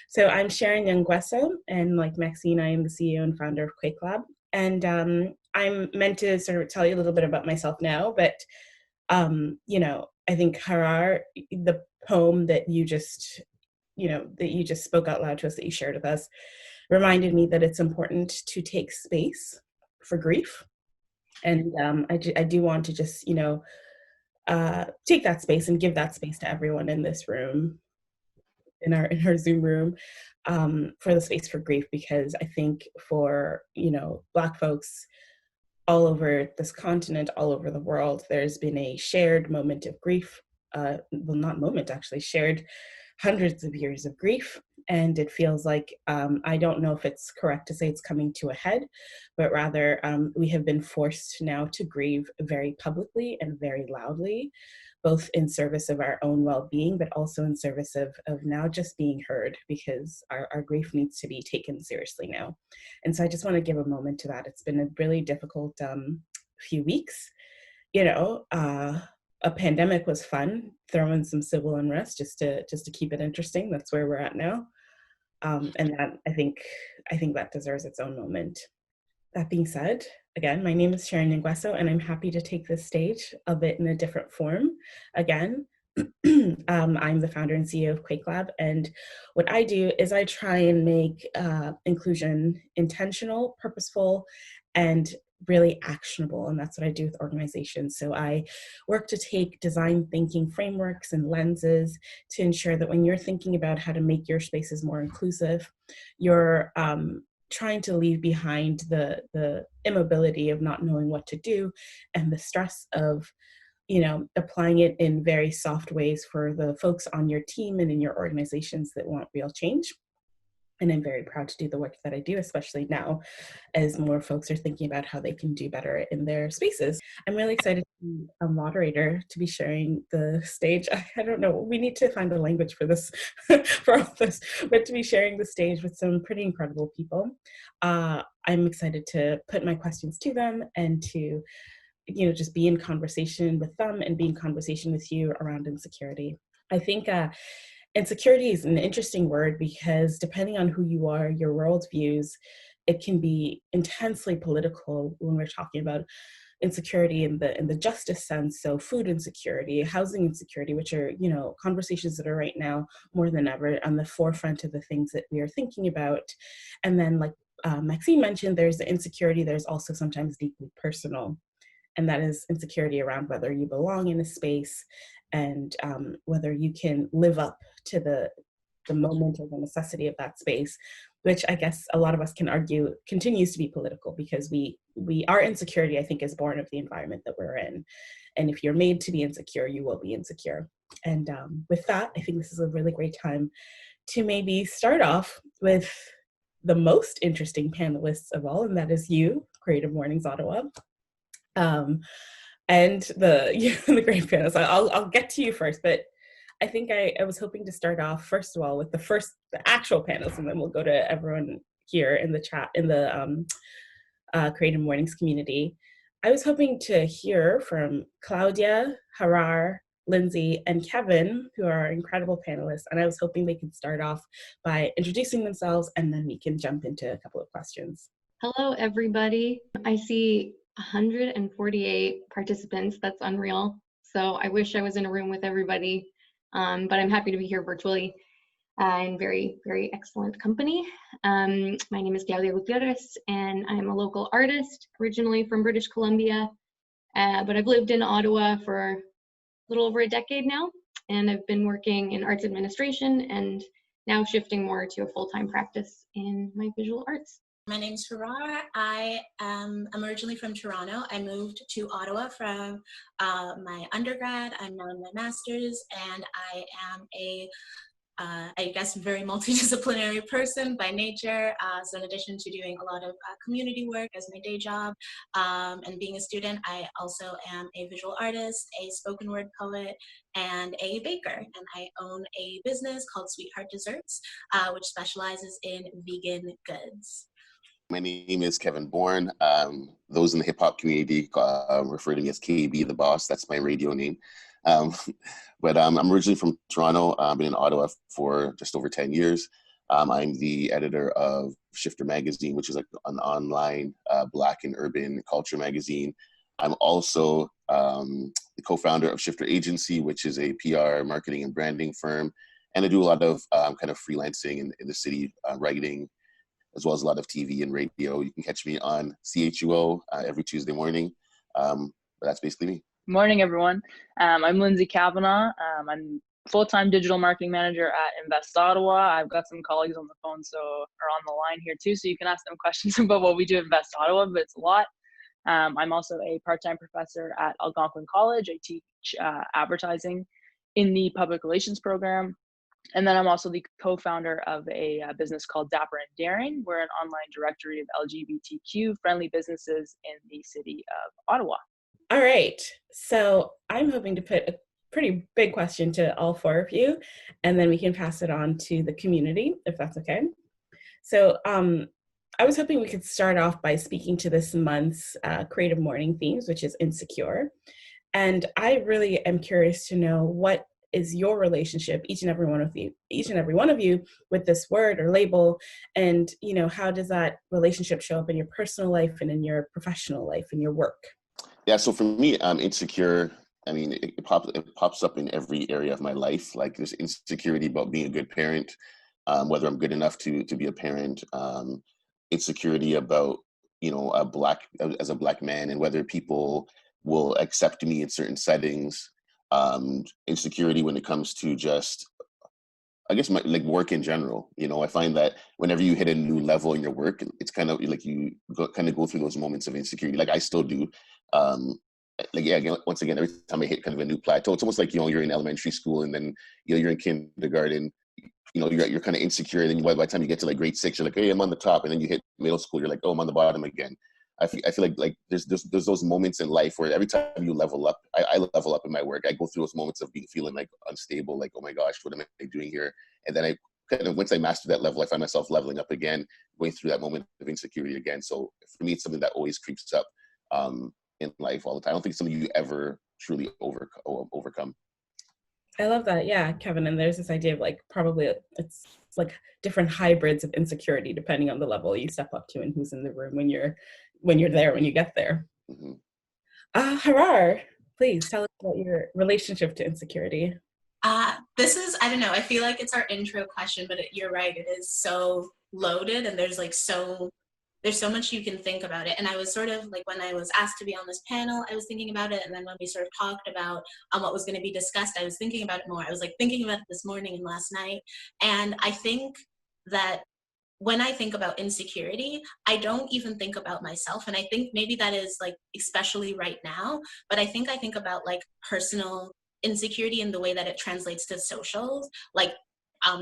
So I'm Sharon Nguesso, and like Maxine, I am the CEO and founder of Quake Lab. And I'm meant to sort of tell you a little bit about myself now, but I think Harar, the poem that you just spoke out loud to us, that you shared with us, reminded me that it's important to take space for grief. And I do want to just, take that space and give that space to everyone in this room, in our Zoom room, for the space for grief, because I think for, Black folks all over this continent, all over the world, there's been a shared moment of grief. Well, not moment, actually, shared hundreds of years of grief. And it feels like, I don't know if it's correct to say it's coming to a head, but rather we have been forced now to grieve very publicly and very loudly, both in service of our own well-being, but also in service of now just being heard, because our grief needs to be taken seriously now. And so I just want to give a moment to that. It's been a really difficult few weeks. A pandemic was fun, throw in some civil unrest just to keep it interesting. That's where we're at now. And that I think that deserves its own moment. That being said, again, my name is Sharon Nguesso, and I'm happy to take this stage a bit in a different form. Again, I'm the founder and CEO of Quake Lab, and what I do is I try and make inclusion intentional, purposeful, and really actionable, and that's what I do with organizations. So I work to take design thinking frameworks and lenses to ensure that when you're thinking about how to make your spaces more inclusive, you're trying to leave behind the immobility of not knowing what to do and the stress of applying it in very soft ways for the folks on your team and in your organizations that want real change. And I'm very proud to do the work that I do, especially now as more folks are thinking about how they can do better in their spaces. I'm really excited to be a moderator, to be sharing the stage. I don't know, we need to find a language for this, for all this, but to be sharing the stage with some pretty incredible people. I'm excited to put my questions to them and to just be in conversation with them and be in conversation with you around insecurity. I think insecurity is an interesting word because depending on who you are, your worldviews, it can be intensely political when we're talking about insecurity in the justice sense. So food insecurity, housing insecurity, which are, conversations that are right now more than ever on the forefront of the things that we are thinking about. And then like Maxine mentioned, there's the insecurity, there's also sometimes deeply personal. And that is insecurity around whether you belong in a space and whether you can live up to the moment or the necessity of that space, which I guess a lot of us can argue continues to be political, because our insecurity, I think, is born of the environment that we're in. And if you're made to be insecure, you will be insecure. And with that, I think this is a really great time to maybe start off with the most interesting panelists of all, and that is you, Creative Mornings Ottawa. And the great panelists. I'll get to you first, but I think I was hoping to start off first of all with the actual panelists, and then we'll go to everyone here in the chat in the Creative Mornings community. I was hoping to hear from Claudia, Harar, Lindsey, and Kevin, who are incredible panelists, and I was hoping they could start off by introducing themselves, and then we can jump into a couple of questions. Hello, everybody. I see 148 participants. That's unreal. So I wish I was in a room with everybody, but I'm happy to be here virtually in very, very excellent company. My name is Gabriel Gutierrez, and I'm a local artist, originally from British Columbia, but I've lived in Ottawa for a little over a decade now, and I've been working in arts administration and now shifting more to a full-time practice in my visual arts. My name is Harar. I'm originally from Toronto. I moved to Ottawa from my undergrad. I'm now in my master's, and I am I guess, very multidisciplinary person by nature. So in addition to doing a lot of community work as my day job and being a student, I also am a visual artist, a spoken word poet, and a baker. And I own a business called Sweetheart Desserts, which specializes in vegan goods. My name is Kevin Bourne. Those in the hip hop community refer to me as KB the Boss. That's my radio name. But I'm originally from Toronto. I've been in Ottawa for just over 10 years. I'm the editor of Shifter Magazine, which is like an online Black and urban culture magazine. I'm also the co-founder of Shifter Agency, which is a PR, marketing, and branding firm. And I do a lot of kind of freelancing in the city, writing, as well as a lot of TV and radio. You can catch me on CHUO every Tuesday morning. But that's basically me. Morning, everyone. I'm Lindsey Kavanagh. I'm full-time digital marketing manager at Invest Ottawa. I've got some colleagues on the phone or on the line here too, so you can ask them questions about what we do at Invest Ottawa, but it's a lot. I'm also a part-time professor at Algonquin College. I teach advertising in the public relations program. And then I'm also the co-founder of a business called Dapper and Daring. We're an online directory of LGBTQ-friendly businesses in the city of Ottawa. All right. So I'm hoping to put a pretty big question to all four of you, and then we can pass it on to the community, if that's okay. So I was hoping we could start off by speaking to this month's Creative Morning themes, which is insecure. And I really am curious to know, what is your relationship, each and every one of you, with this word or label, and how does that relationship show up in your personal life and in your professional life and your work? Yeah, so for me, insecure, I mean, it pops up in every area of my life. Like, there's insecurity about being a good parent, whether I'm good enough to be a parent, insecurity about, as a Black man, and whether people will accept me in certain settings, insecurity when it comes to just, I guess, my work in general. I find that whenever you hit a new level in your work, it's kind of like you go through those moments of insecurity. Like, I still do. Once again, every time I hit kind of a new plateau, it's almost like, you're in elementary school, and then, you're in kindergarten, you're kind of insecure. And then by the time you get to grade 6, you're like, hey, I'm on the top. And then you hit middle school, you're like, oh, I'm on the bottom again. I feel like there's those moments in life where every time you level up, I level up in my work. I go through those moments of feeling like unstable, like, oh my gosh, what am I doing here? And then I kind of, once I master that level, I find myself leveling up again, going through that moment of insecurity again. So for me, it's something that always creeps up in life all the time. I don't think it's something you ever truly overcome. I love that. Yeah, Kevin. And there's this idea of probably it's like different hybrids of insecurity depending on the level you step up to and who's in the room when you get there. Mm-hmm. Harar, please tell us about your relationship to insecurity. This is, I don't know, I feel like it's our intro question, but you're right. It is so loaded, and there's so much you can think about it. And I was sort of when I was asked to be on this panel, I was thinking about it. And then when we sort of talked about what was going to be discussed, I was thinking about it more. I was thinking about it this morning and last night. And I think that when I think about insecurity, I don't even think about myself. And I think maybe that is especially right now, but I think about personal insecurity in the way that it translates to socials,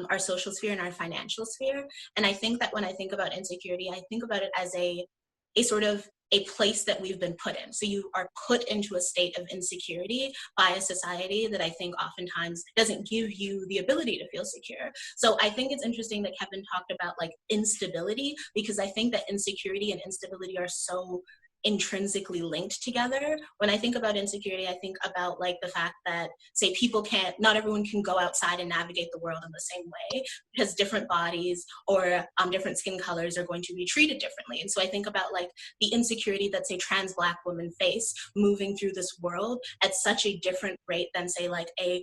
our social sphere and our financial sphere. And I think that when I think about insecurity, I think about it as a sort of a place that we've been put in. So you are put into a state of insecurity by a society that I think oftentimes doesn't give you the ability to feel secure. So I think it's interesting that Kevin talked about instability, because I think that insecurity and instability are so intrinsically linked together. When I think about insecurity, I think about the fact that, say, not everyone can go outside and navigate the world in the same way, because different bodies or different skin colors are going to be treated differently. And so I think about the insecurity that, say, trans Black women face moving through this world at such a different rate than, say, a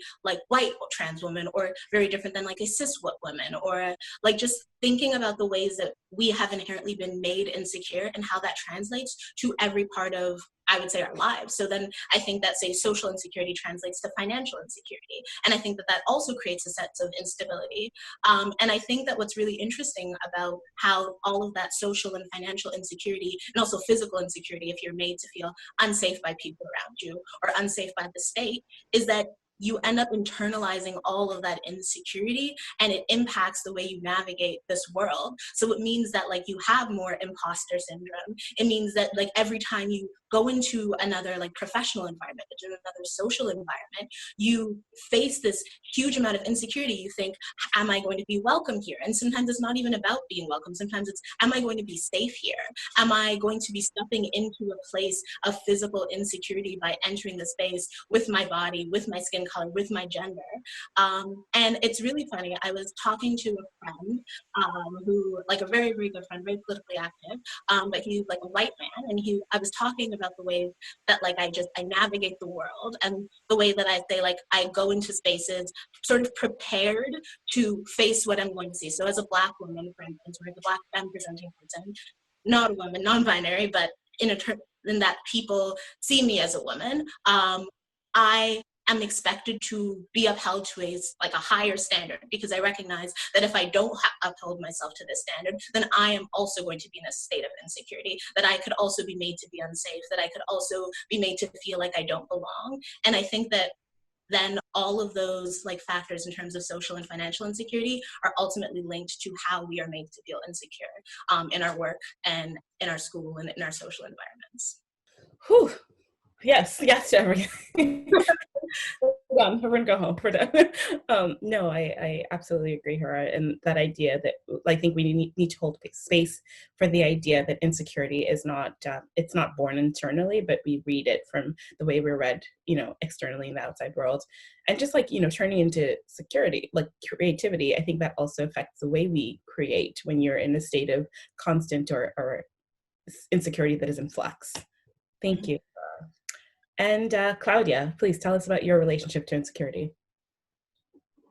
white trans woman, or very different than a cis woman, or just thinking about the ways that we have inherently been made insecure and how that translates to every part of, I would say, our lives. So then I think that, say, social insecurity translates to financial insecurity. And I think that also creates a sense of instability. And I think that what's really interesting about how all of that social and financial insecurity, and also physical insecurity, if you're made to feel unsafe by people around you or unsafe by the state, is that you end up internalizing all of that insecurity, and it impacts the way you navigate this world. So it means that you have more imposter syndrome. It means that every time you go into another professional environment, into another social environment, you face this huge amount of insecurity. You think, am I going to be welcome here? And sometimes it's not even about being welcome. Sometimes it's, am I going to be safe here? Am I going to be stepping into a place of physical insecurity by entering the space with my body, with my skin color, with my gender. And it's really funny. I was talking to a friend who, like a very, very good friend, very politically active, but he's like a white man. And I was talking about the way that like I navigate the world, and the way that I say like I go into spaces sort of prepared to face what I'm going to see. So as a Black woman, for instance, or as a Black femme presenting person, not a woman, non-binary, but in that people see me as a woman, I am expected to be upheld to a higher standard, because I recognize that if I don't uphold myself to this standard, then I am also going to be in a state of insecurity, that I could also be made to be unsafe, that I could also be made to feel like I don't belong. And I think that then all of those like factors in terms of social and financial insecurity are ultimately linked to how we are made to feel insecure in our work and in our school and in our social environments. Whew. Yes to everything. We're done. Everyone go home. We're done. No, I absolutely agree, Harar, and that idea that I think we need to hold space for the idea that insecurity is not it's not born internally, but we read it from the way we're read, externally in the outside world. And just like, turning into security, like creativity, I think that also affects the way we create when you're in a state of constant or insecurity that is in flux. Thank you. And Claudia, please tell us about your relationship to insecurity.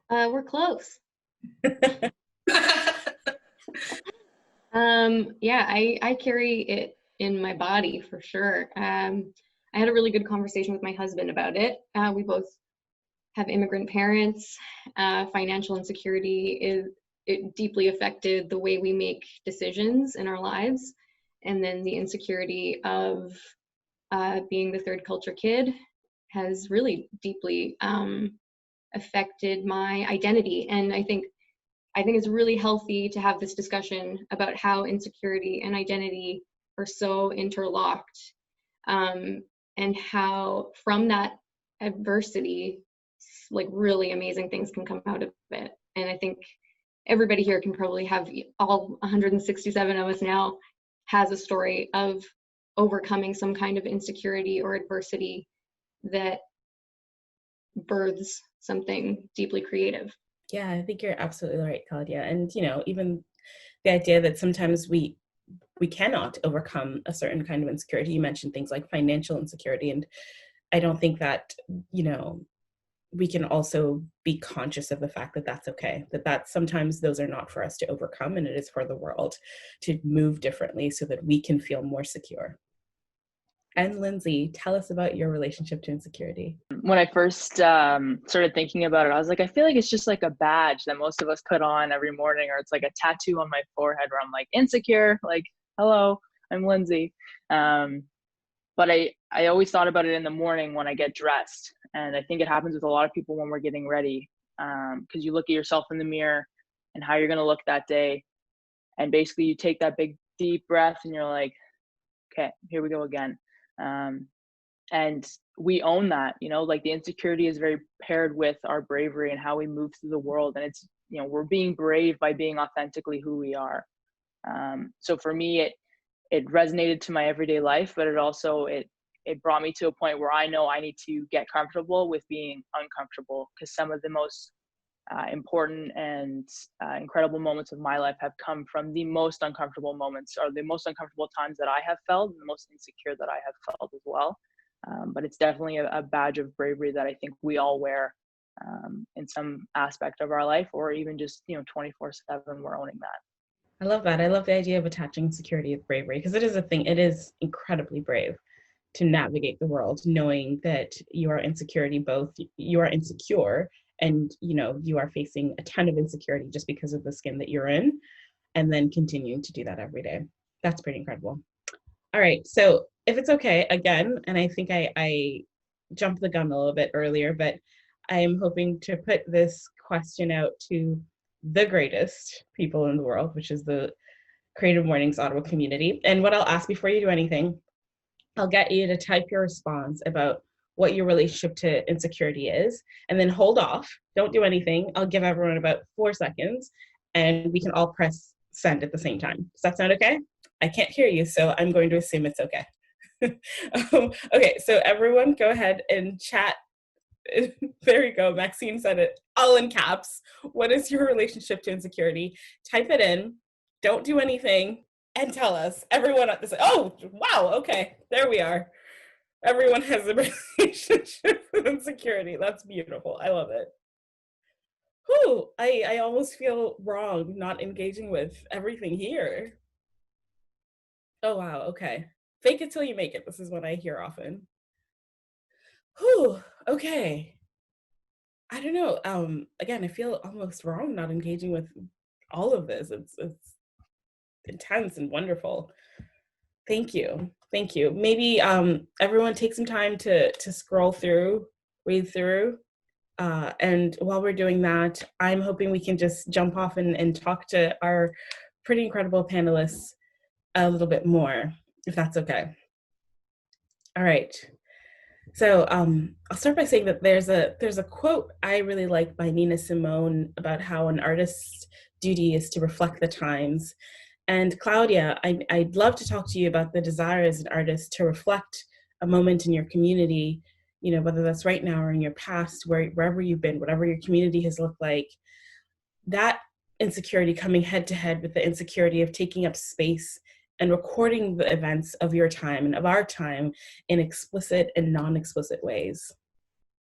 We're close. Yeah, I carry it in my body for sure. I had a really good conversation with my husband about it. We both have immigrant parents. Financial insecurity it deeply affected the way we make decisions in our lives. And then the insecurity of being the third culture kid has really deeply affected my identity. And I think it's really healthy to have this discussion about how insecurity and identity are so interlocked, and how from that adversity, like really amazing things can come out of it. And I think everybody here can probably have, all 167 of us now, has a story of overcoming some kind of insecurity or adversity that births something deeply creative. Yeah, I think you're absolutely right, Claudia. And, even the idea that sometimes we cannot overcome a certain kind of insecurity. You mentioned things like financial insecurity. And I don't think that, we can also be conscious of the fact that that's okay, that sometimes those are not for us to overcome, and it is for the world to move differently so that we can feel more secure. And Lindsey, tell us about your relationship to insecurity. When I first started thinking about it, I was like, I feel like it's just like a badge that most of us put on every morning, or it's like a tattoo on my forehead where I'm like, insecure, like, hello, I'm Lindsey. But I always thought about it in the morning when I get dressed. And I think it happens with a lot of people when we're getting ready, because you look at yourself in the mirror and how you're going to look that day. And basically you take that big, deep breath and you're like, okay, here we go again. And we own that, like the insecurity is very paired with our bravery and how we move through the world. And it's, we're being brave by being authentically who we are. So for me, it resonated to my everyday life, but it also, it brought me to a point where I know I need to get comfortable with being uncomfortable, because some of the most important and incredible moments of my life have come from the most uncomfortable moments, or the most uncomfortable times that I have felt, and the most insecure that I have felt as well. But it's definitely a badge of bravery that I think we all wear in some aspect of our life, or even just 24/7 we're owning that. I love that. I love the idea of attaching security with bravery, because it is a thing. It is incredibly brave to navigate the world knowing that you are insecure, and you are facing a ton of insecurity just because of the skin that you're in, and then continuing to do that every day. That's pretty incredible. All right, so if it's okay, again, and I think I jumped the gun a little bit earlier, but I'm hoping to put this question out to the greatest people in the world, which is the Creative Mornings Ottawa community. And what I'll ask before you do anything, I'll get you to type your response about what your relationship to insecurity is, and then hold off. Don't do anything. I'll give everyone about 4 seconds, and we can all press send at the same time. Does that sound okay? I can't hear you, so I'm going to assume it's okay. Okay, so everyone go ahead and chat There you go. Maxine said it all in caps. What is your relationship to insecurity? Type it in. Don't do anything and tell us. Everyone at this. Oh, wow. Okay. There we are. Everyone has a relationship with insecurity. That's beautiful. I love it. Whew. I almost feel wrong not engaging with everything here. Oh, wow. Okay. Fake it till you make it. This is what I hear often. Whew. Okay. I don't know. Again, I feel almost wrong not engaging with all of this. It's intense and wonderful. Thank you. Thank you. Maybe everyone take some time to scroll through, read through. And while we're doing that, I'm hoping we can just jump off and talk to our pretty incredible panelists a little bit more, if that's okay. All right. So I'll start by saying that there's a quote I really like by Nina Simone about how an artist's duty is to reflect the times. And Claudia, I'd love to talk to you about the desire as an artist to reflect a moment in your community, you know, whether that's right now or in your past, wherever you've been, whatever your community has looked like. That insecurity coming head to head with the insecurity of taking up space and recording the events of your time and of our time in explicit and non-explicit ways.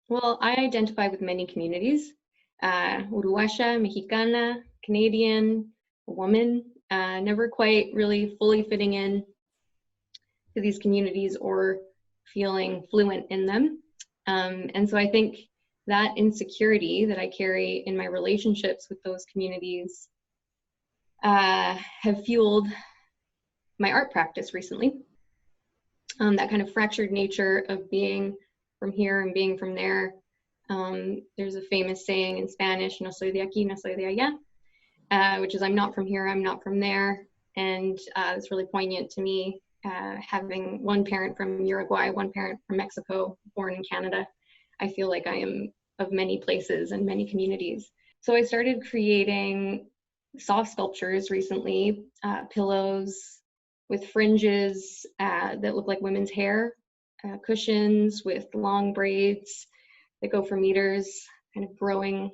Well, I identify with many communities, Uruguaya, Mexicana, Canadian, woman, never quite really fully fitting in to these communities or feeling fluent in them. And so I think that insecurity that I carry in my relationships with those communities have fueled my art practice recently. That kind of fractured nature of being from here and being from there. There's a famous saying in Spanish, no soy de aquí, no soy de allá, which is I'm not from here, I'm not from there. And it's really poignant to me, having one parent from Uruguay, one parent from Mexico, born in Canada. I feel like I am of many places and many communities. So I started creating soft sculptures recently, pillows with fringes that look like women's hair, cushions with long braids that go for meters, kind of growing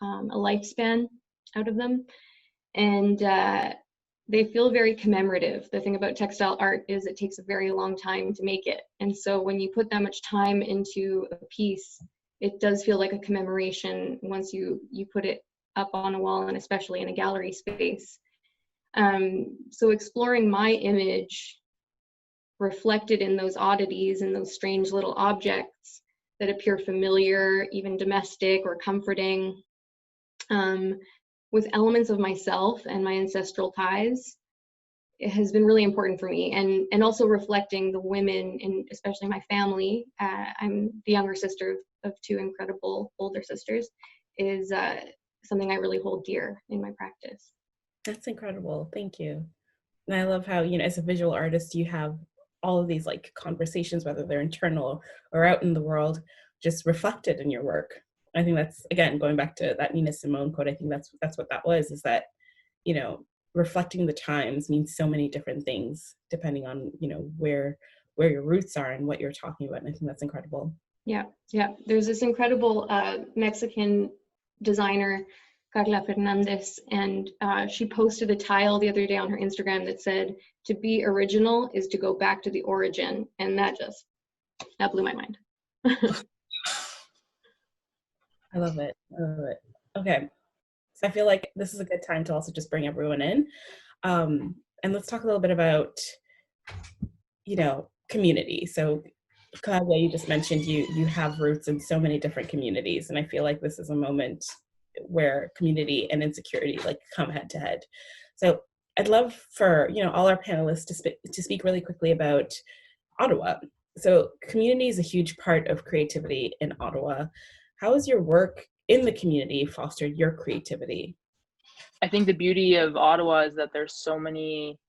a lifespan out of them. And they feel very commemorative. The thing about textile art is it takes a very long time to make it. And so when you put that much time into a piece, it does feel like a commemoration once you put it up on a wall, and especially in a gallery space. So exploring my image reflected in those oddities and those strange little objects that appear familiar, even domestic or comforting, with elements of myself and my ancestral ties, it has been really important for me. And also reflecting the women, and especially my family. I'm the younger sister of two incredible older sisters, is something I really hold dear in my practice. That's incredible. Thank you. And I love how, you know, as a visual artist, you have all of these like conversations, whether they're internal or out in the world, just reflected in your work. I think that's, again, going back to that Nina Simone quote, I think that's what that was, is that, you know, reflecting the times means so many different things depending on, you know, where your roots are and what you're talking about. And I think that's incredible. Yeah. There's this incredible Mexican designer, Carla Fernandez, and she posted a tile the other day on her Instagram that said, "To be original is to go back to the origin," and that blew my mind. I love it. Okay, so I feel like this is a good time to also just bring everyone in, and let's talk a little bit about, you know, community. So Claudia, you just mentioned you have roots in so many different communities, and I feel like this is a moment where community and insecurity like come head to head. So I'd love for, you know, all our panelists to speak really quickly about Ottawa. So community is a huge part of creativity in Ottawa. How has your work in the community fostered your creativity? I think the beauty of Ottawa is that there's so many,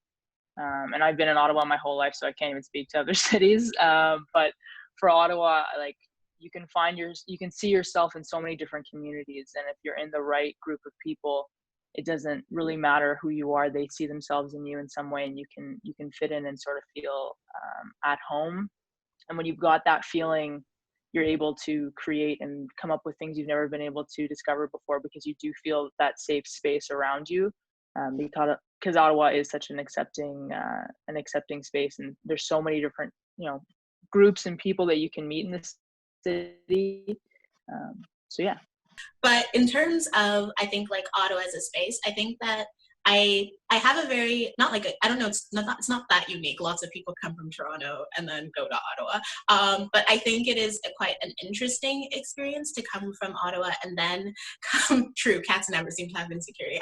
and I've been in Ottawa my whole life, so I can't even speak to other cities. But for Ottawa, like, you can see yourself in so many different communities, and if you're in the right group of people, it doesn't really matter who you are. They see themselves in you in some way, and you can fit in and sort of feel at home. And when you've got that feeling, you're able to create and come up with things you've never been able to discover before, because you do feel that safe space around you. Because Ottawa is such an accepting space, and there's so many different, groups and people that you can meet in this city. So yeah. But in terms of, I think, like, Ottawa as a space, I think that I have a very, not like, I don't know, it's not that unique. Lots of people come from Toronto and then go to Ottawa. But I think it is quite an interesting experience to come from Ottawa and then true, cats never seem to have insecurity.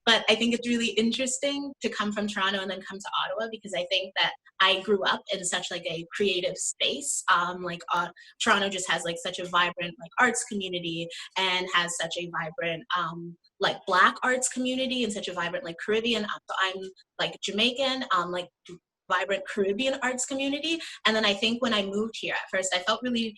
But I think it's really interesting to come from Toronto and then come to Ottawa, because I think that I grew up in such like a creative space. Toronto just has like such a vibrant like arts community, and has such a vibrant like Black arts community, and such a vibrant like Caribbean. So I'm like Jamaican, like vibrant Caribbean arts community. And then I think when I moved here at first, I felt really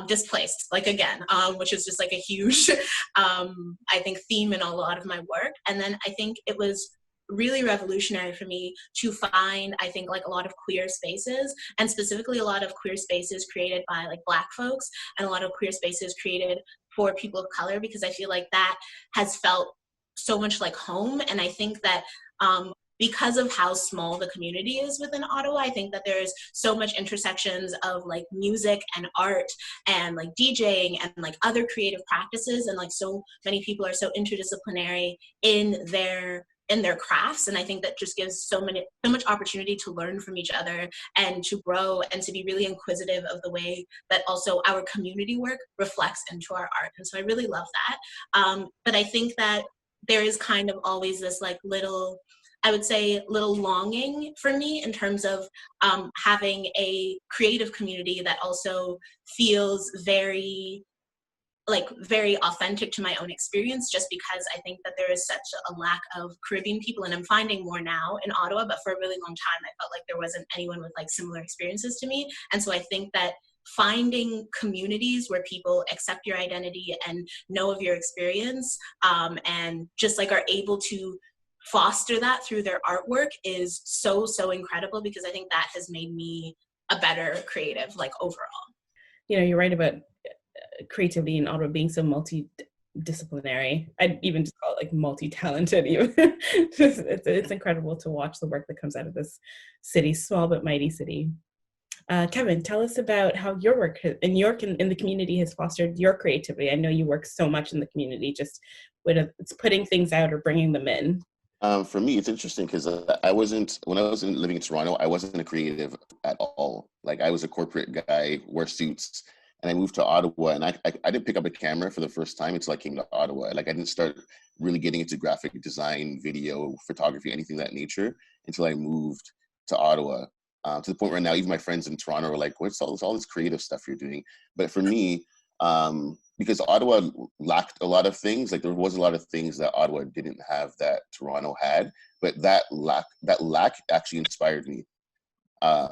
displaced, like again, which is just like a huge, I think, theme in a lot of my work. And then I think it was really revolutionary for me to find, I think, like a lot of queer spaces, and specifically a lot of queer spaces created by like Black folks, and a lot of queer spaces created for people of color, because I feel like that has felt so much like home. And I think that because of how small the community is within Ottawa, I think that there's so much intersections of like music and art and like DJing and like other creative practices, and like so many people are so interdisciplinary in their crafts. And I think that just gives so much opportunity to learn from each other and to grow and to be really inquisitive of the way that also our community work reflects into our art. And so I really love that. But I think that there is kind of always this like little longing for me in terms of having a creative community that also feels very authentic to my own experience, just because I think that there is such a lack of Caribbean people, and I'm finding more now in Ottawa, but for a really long time I felt like there wasn't anyone with like similar experiences to me. And so I think that finding communities where people accept your identity and know of your experience, and just like are able to foster that through their artwork is so incredible, because I think that has made me a better creative, like, overall. You're right about creativity in Ottawa being so multidisciplinary. I'd even just call it like multi-talented. It's incredible to watch the work that comes out of this city, small but mighty city. Kevin, tell us about how your work in the community has fostered your creativity. I know you work so much in the community, just with it's putting things out or bringing them in. For me, it's interesting because when I was living in Toronto, I wasn't a creative at all. Like, I was a corporate guy, wore suits, and I moved to Ottawa, and I didn't pick up a camera for the first time until I came to Ottawa. Like, I didn't start really getting into graphic design, video, photography, anything of that nature until I moved to Ottawa. To the point where now even my friends in Toronto are like, what's all this creative stuff you're doing? But for me, because Ottawa lacked a lot of things, like there was a lot of things that Ottawa didn't have that Toronto had, but that lack actually inspired me. The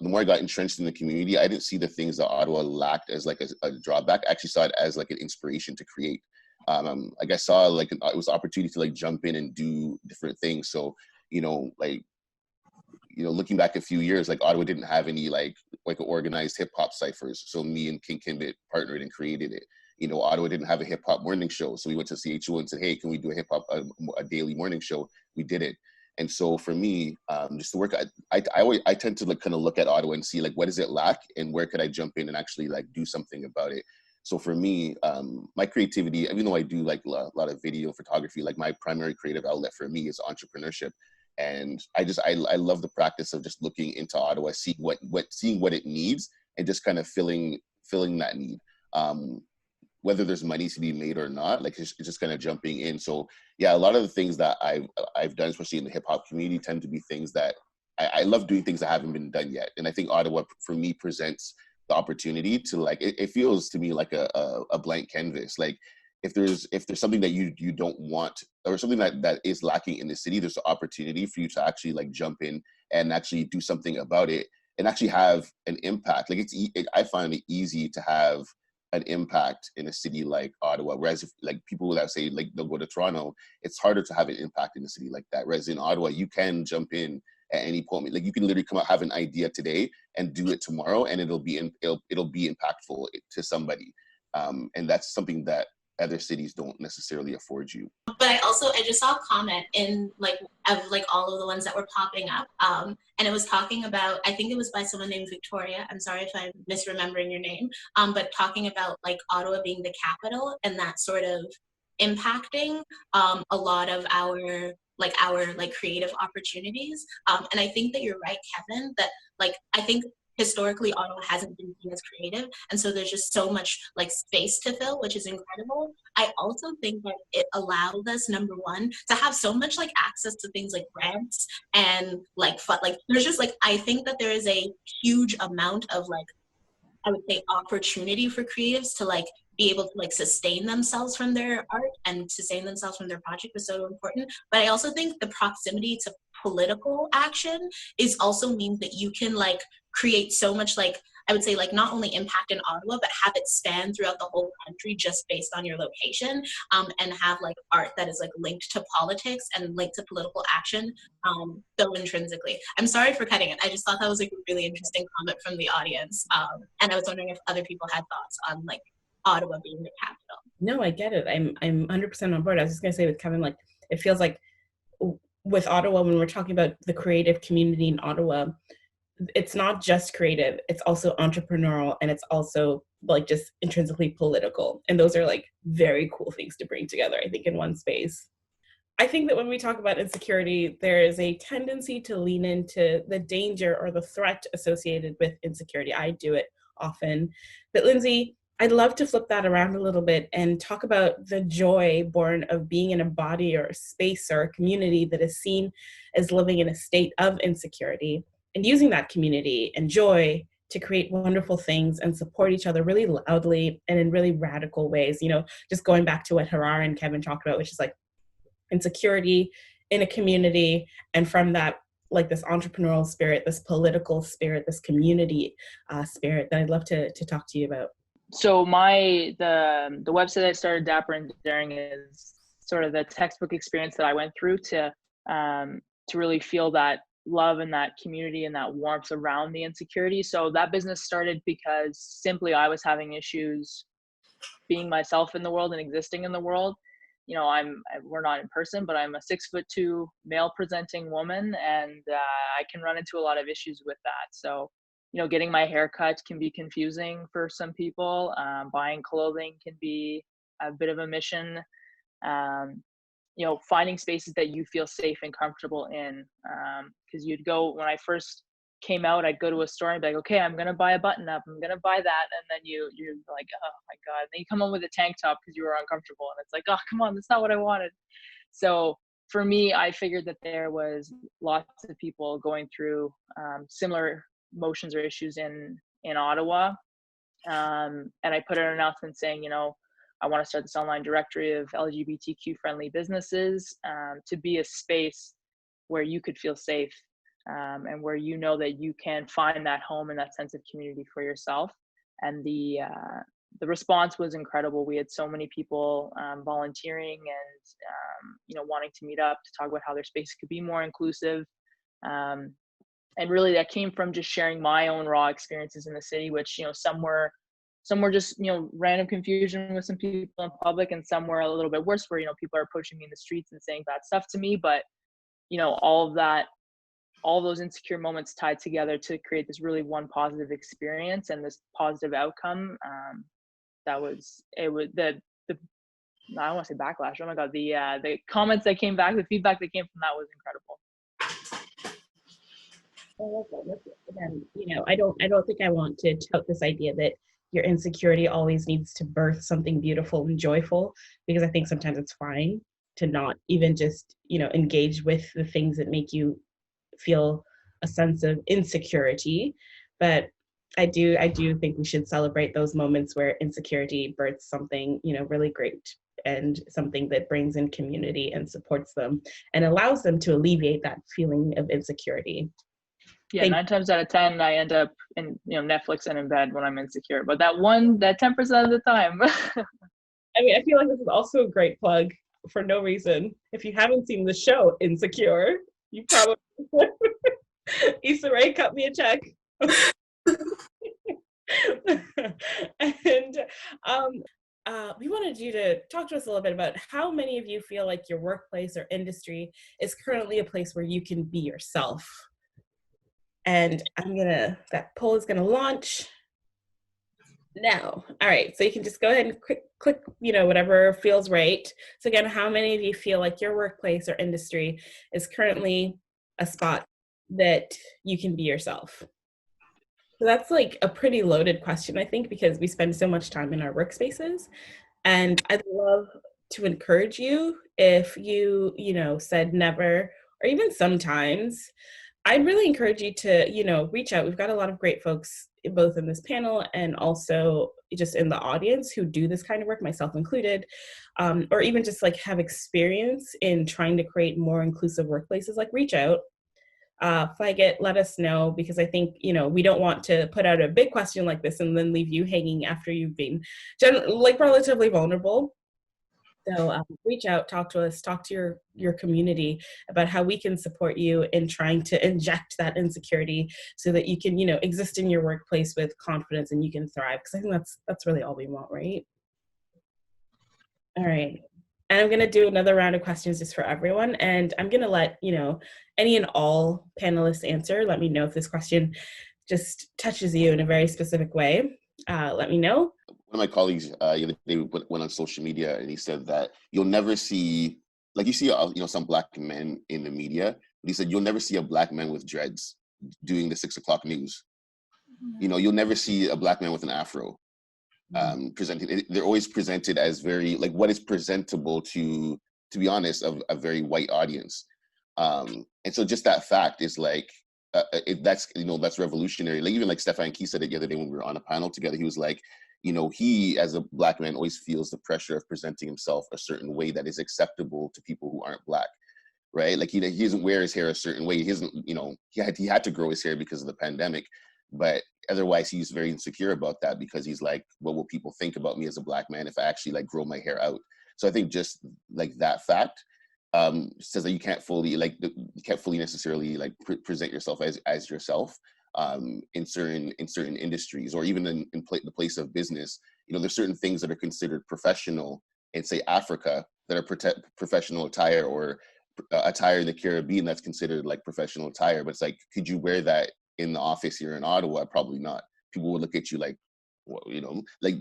more I got entrenched in the community, I didn't see the things that Ottawa lacked as like a drawback. I actually saw it as like an inspiration to create. Like I saw like it was an opportunity to like jump in and do different things. So, looking back a few years, like Ottawa didn't have any like organized hip hop ciphers. So me and King Kimbit partnered and created it. Ottawa didn't have a hip hop morning show. So we went to CHO and said, hey, can we do a daily morning show? We did it. And so for me, just to work, I tend to like kind of look at Ottawa and see like, what does it lack and where could I jump in and actually like do something about it? So for me, my creativity, even though I do like a lot of video photography, like my primary creative outlet for me is entrepreneurship. And I love the practice of just looking into Ottawa, seeing what it needs, and just kind of filling that need. Whether there's money to be made or not, like it's just kind of jumping in. So yeah, a lot of the things that I've done, especially in the hip hop community, tend to be things that I love doing, things that haven't been done yet. And I think Ottawa for me presents the opportunity to like, it feels to me like a blank canvas. Like if there's something that you don't want, or something that is lacking in the city, there's an opportunity for you to actually like jump in and actually do something about it and actually have an impact. Like I find it easy to have an impact in a city like Ottawa, whereas if like people that say like they'll go to Toronto, it's harder to have an impact in a city like that. Whereas in Ottawa, you can jump in at any point. Like you can literally come out, have an idea today and do it tomorrow, and it'll be impactful to somebody. And that's something that other cities don't necessarily afford you. But I just saw a comment in all of the ones that were popping up. And it was talking about, I think it was by someone named Victoria. I'm sorry if I'm misremembering your name. But talking about like Ottawa being the capital and that sort of impacting a lot of our creative opportunities. And I think that you're right, Kevin, that I think historically Ottawa hasn't been seen as creative, and so there's just so much like space to fill, which is incredible. I also think that it allowed us, number one, to have so much like access to things like grants and there's just I think that there is a huge amount of I would say opportunity for creatives to be able to sustain themselves from their art and sustain themselves from their project was so important. But I also think the proximity to political action is also means that you can create so much I would say not only impact in Ottawa, but have it span throughout the whole country just based on your location, and have art that is linked to politics and linked to political action so intrinsically. I'm sorry for cutting it. I just thought that was a really interesting comment from the audience. And I was wondering if other people had thoughts on Ottawa being the capital. No, I get it. I'm 100% on board. I was just gonna say with Kevin, it feels like with Ottawa, when we're talking about the creative community in Ottawa, it's not just creative, it's also entrepreneurial, and it's also just intrinsically political. And those are very cool things to bring together, I think, in one space. I think that when we talk about insecurity, there is a tendency to lean into the danger or the threat associated with insecurity. I do it often. But Lindsey, I'd love to flip that around a little bit and talk about the joy born of being in a body or a space or a community that is seen as living in a state of insecurity, and using that community and joy to create wonderful things and support each other really loudly and in really radical ways. Just going back to what Harar and Kevin talked about, which is insecurity in a community, and from that, this entrepreneurial spirit, this political spirit, this community spirit that I'd love to talk to you about. So the website I started, Dapper and Daring, is sort of the textbook experience that I went through to really feel that love and that community and that warmth around the insecurity. So that business started because simply I was having issues being myself in the world and existing in the world. We're not in person, but I'm a 6'2" male presenting woman, and I can run into a lot of issues with that. So, getting my hair cut can be confusing for some people. Buying clothing can be a bit of a mission. Finding spaces that you feel safe and comfortable in. Because when I first came out, I'd go to a store and be like, okay, I'm going to buy a button up. I'm going to buy that. And then you're like, oh my God. And then you come home with a tank top because you were uncomfortable. And it's like, oh, come on, that's not what I wanted. So for me, I figured that there was lots of people going through similar emotions or issues in Ottawa. And I put out an announcement saying, I want to start this online directory of LGBTQ friendly businesses to be a space where you could feel safe and where that you can find that home and that sense of community for yourself. And the response was incredible. We had so many people volunteering and wanting to meet up to talk about how their space could be more inclusive. And really that came from just sharing my own raw experiences in the city, which some were just random confusion with some people in public, and some were a little bit worse where people are approaching me in the streets and saying bad stuff to me. But all of that, all those insecure moments tied together to create this really one positive experience and this positive outcome. I don't want to say backlash. Oh my God, the comments that came back, the feedback that came from that was incredible. Again, I don't think I want to tout this idea that your insecurity always needs to birth something beautiful and joyful, because I think sometimes it's fine to not even just, engage with the things that make you feel a sense of insecurity. But I do think we should celebrate those moments where insecurity births something, really great, and something that brings in community and supports them and allows them to alleviate that feeling of insecurity. Yeah, 9 times out of 10, I end up in Netflix and in bed when I'm insecure. But that 10% of the time. I feel like this is also a great plug for no reason. If you haven't seen the show Insecure, You probably Issa Rae, cut me a check. And we wanted you to talk to us a little bit about how many of you feel like your workplace or industry is currently a place where you can be yourself. And that poll is gonna launch now. All right, so you can just go ahead and click, whatever feels right. So again, how many of you feel like your workplace or industry is currently a spot that you can be yourself? So that's like a pretty loaded question, I think, because we spend so much time in our workspaces. And I'd love to encourage you, if you, said never, or even sometimes, I'd really encourage you to, reach out. We've got a lot of great folks, both in this panel and also just in the audience, who do this kind of work, myself included, or even just like have experience in trying to create more inclusive workplaces. Like, reach out. Flag it, let us know, because I think, we don't want to put out a big question like this and then leave you hanging after you've been relatively vulnerable. So reach out, talk to us, talk to your community about how we can support you in trying to inject that insecurity so that you can, exist in your workplace with confidence and you can thrive. Because I think that's really all we want, right? All right. And I'm going to do another round of questions just for everyone. And I'm going to let, any and all panelists answer. Let me know if this question just touches you in a very specific way. Let me know. One of my colleagues, they went on social media and he said that you'll never see, like you see, some Black men in the media, but he said you'll never see a Black man with dreads doing the 6 o'clock news. You'll never see a Black man with an afro. Presented, they're always presented as very like what is presentable to be honest, of a very white audience, and so just that fact is like that's revolutionary. Like even like Stefan Key said it the other day when we were on a panel together. He was like, he as a Black man always feels the pressure of presenting himself a certain way that is acceptable to people who aren't Black, right? Like he doesn't wear his hair a certain way. He isn't, he had to grow his hair because of the pandemic. But otherwise, he's very insecure about that because he's like, what will people think about me as a Black man if I actually like grow my hair out? So I think just like that fact says that you can't fully necessarily like present yourself as yourself in certain industries, or even in the place of business. There's certain things that are considered professional in, say, Africa, that are professional attire, or attire in the Caribbean that's considered like professional attire. But it's like, could you wear that in the office here in Ottawa? Probably not. People would look at you like, well, like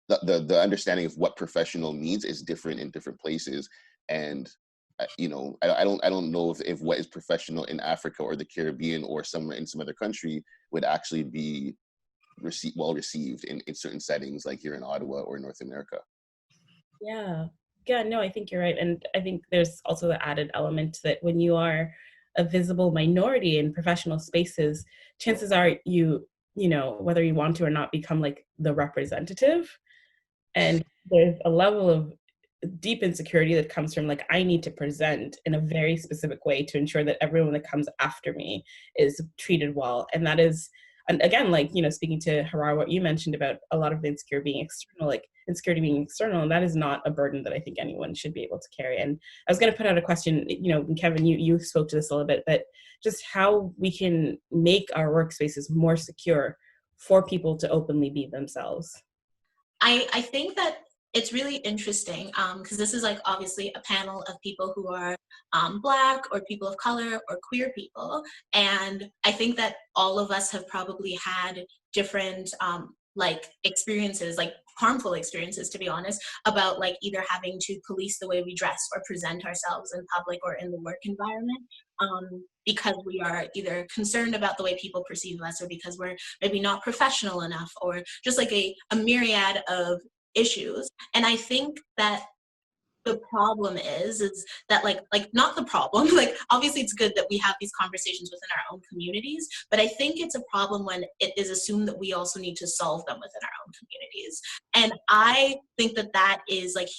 the understanding of what professional means is different in different places. And I don't know if what is professional in Africa or the Caribbean or somewhere in some other country would actually be well received in certain settings like here in Ottawa or North America. Yeah, no, I think you're right. And I think there's also the added element that when you are a visible minority in professional spaces, chances are you whether you want to or not, become like the representative. And there's a level of deep insecurity that comes from like, I need to present in a very specific way to ensure that everyone that comes after me is treated well. And that is, and again, like, speaking to Harar, what you mentioned about a lot of the insecurity being external, and that is not a burden that I think anyone should be able to carry. And I was going to put out a question, Kevin, you spoke to this a little bit, but just how we can make our workspaces more secure for people to openly be themselves. I think that it's really interesting because this is like obviously a panel of people who are Black or people of color or queer people. And I think that all of us have probably had different like experiences, like harmful experiences, to be honest, about like either having to police the way we dress or present ourselves in public or in the work environment because we are either concerned about the way people perceive us, or because we're maybe not professional enough, or just like a myriad of issues. And I think that the problem is that like not the problem, like obviously it's good that we have these conversations within our own communities, but I think it's a problem when it is assumed that we also need to solve them within our own communities. And I think that is like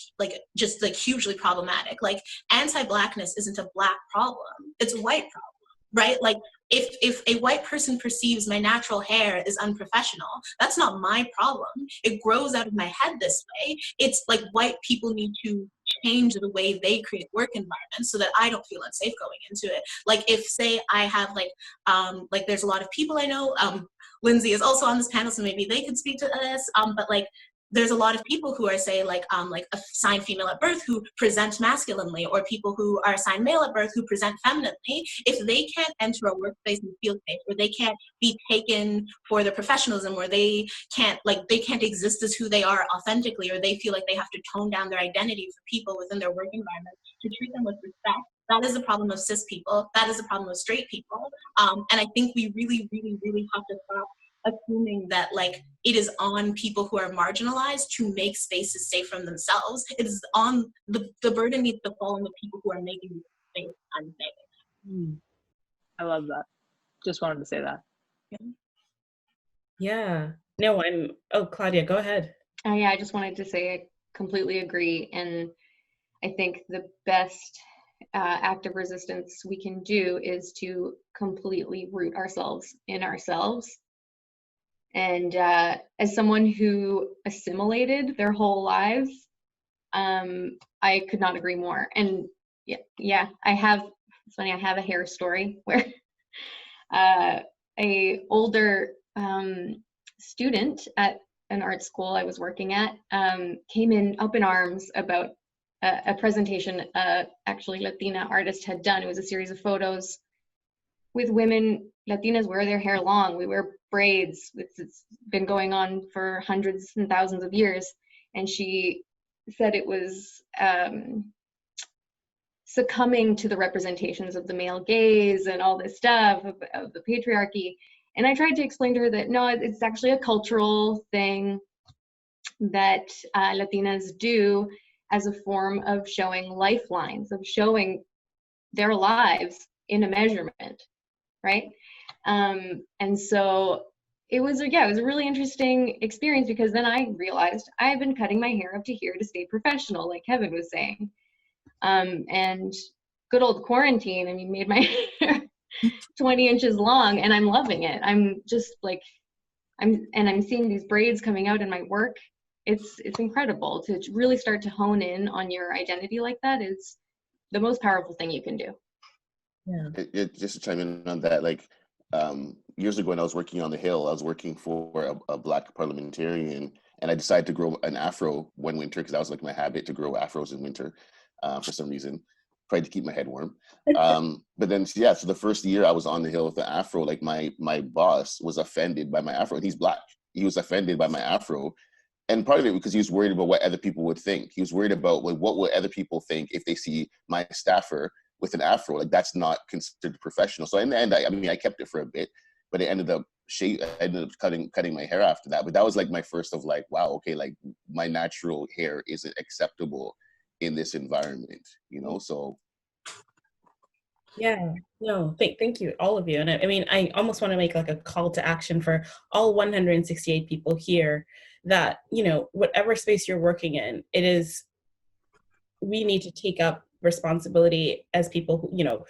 just like hugely problematic. Like anti-Blackness isn't a Black problem, it's a white problem, right? Like if a white person perceives my natural hair as unprofessional, that's not my problem. It grows out of my head this way. It's like white people need to change the way they create work environments so that I don't feel unsafe going into it. Like if, say, I have like there's a lot of people I know, Lindsey is also on this panel, so maybe they could speak to this, but like there's a lot of people who are, say, like assigned female at birth who present masculinely, or people who are assigned male at birth who present femininely. If they can't enter a workplace and feel safe, or they can't be taken for their professionalism, or they can't exist as who they are authentically, or they feel like they have to tone down their identity for people within their work environment to treat them with respect, that is a problem of cis people. That is a problem of straight people. And I think we really, really, really have to stop assuming that like it is on people who are marginalized to make spaces safe from themselves. It is on the burden needs to fall on the people who are making the space unsafe. I love that. Just wanted to say that. Yeah. No, Claudia, go ahead. Yeah, I just wanted to say I completely agree. And I think the best act of resistance we can do is to completely root ourselves in ourselves. And as someone who assimilated their whole lives, I could not agree more. And yeah, it's funny, I have a hair story where a older student at an art school I was working at came in up in arms about a presentation actually Latina artist had done. It was a series of photos with women. Latinas wear their hair long. We wear braids. It's been going on for hundreds and thousands of years. And she said it was succumbing to the representations of the male gaze and all this stuff of the patriarchy. And I tried to explain to her that no, it's actually a cultural thing that Latinas do as a form of showing lifelines, of showing their lives in a measurement, right? And so it was a really interesting experience, because then I realized I've been cutting my hair up to here to stay professional, like Kevin was saying. And good old quarantine, I mean, made my hair 20 inches long, and I'm loving it. I'm just like, I'm seeing these braids coming out in my work. It's incredible to really start to hone in on your identity like that. Is the most powerful thing you can do. Yeah. Just to chime in on that, like years ago when I was working on the Hill, I was working for a Black parliamentarian, and I decided to grow an afro one winter because that was like my habit to grow afros in winter for some reason, probably to keep my head warm. But then, yeah, so the first year I was on the Hill with the afro, like my boss was offended by my afro, and he's Black. He was offended by my afro. And part of it because he was worried about what other people would think. He was worried about like, what would other people think if they see my staffer with an afro. Like that's not considered professional. So in the end, I kept it for a bit, but it ended up cutting my hair after that. But that was like my first of like, wow, okay, like my natural hair isn't acceptable in this environment, you know? So. Yeah, no, thank you, all of you. And I mean, I almost want to make like a call to action for all 168 people here that, you know, whatever space you're working in, we need to take up responsibility as people who, you know,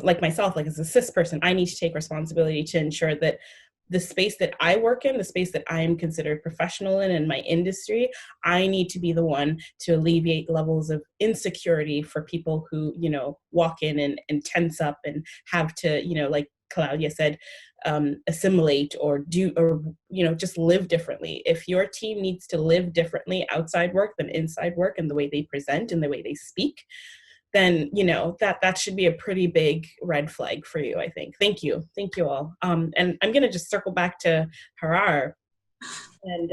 like myself, like as a cis person, I need to take responsibility to ensure that the space that I work in, the space that I am considered professional in my industry, I need to be the one to alleviate levels of insecurity for people who, you know, walk in and tense up and have to, you know, like Claudia said, assimilate or you know, just live differently. If your team needs to live differently outside work than inside work and the way they present and the way they speak, then, you know, that should be a pretty big red flag for you, I think. Thank you all. And I'm going to just circle back to Harar. And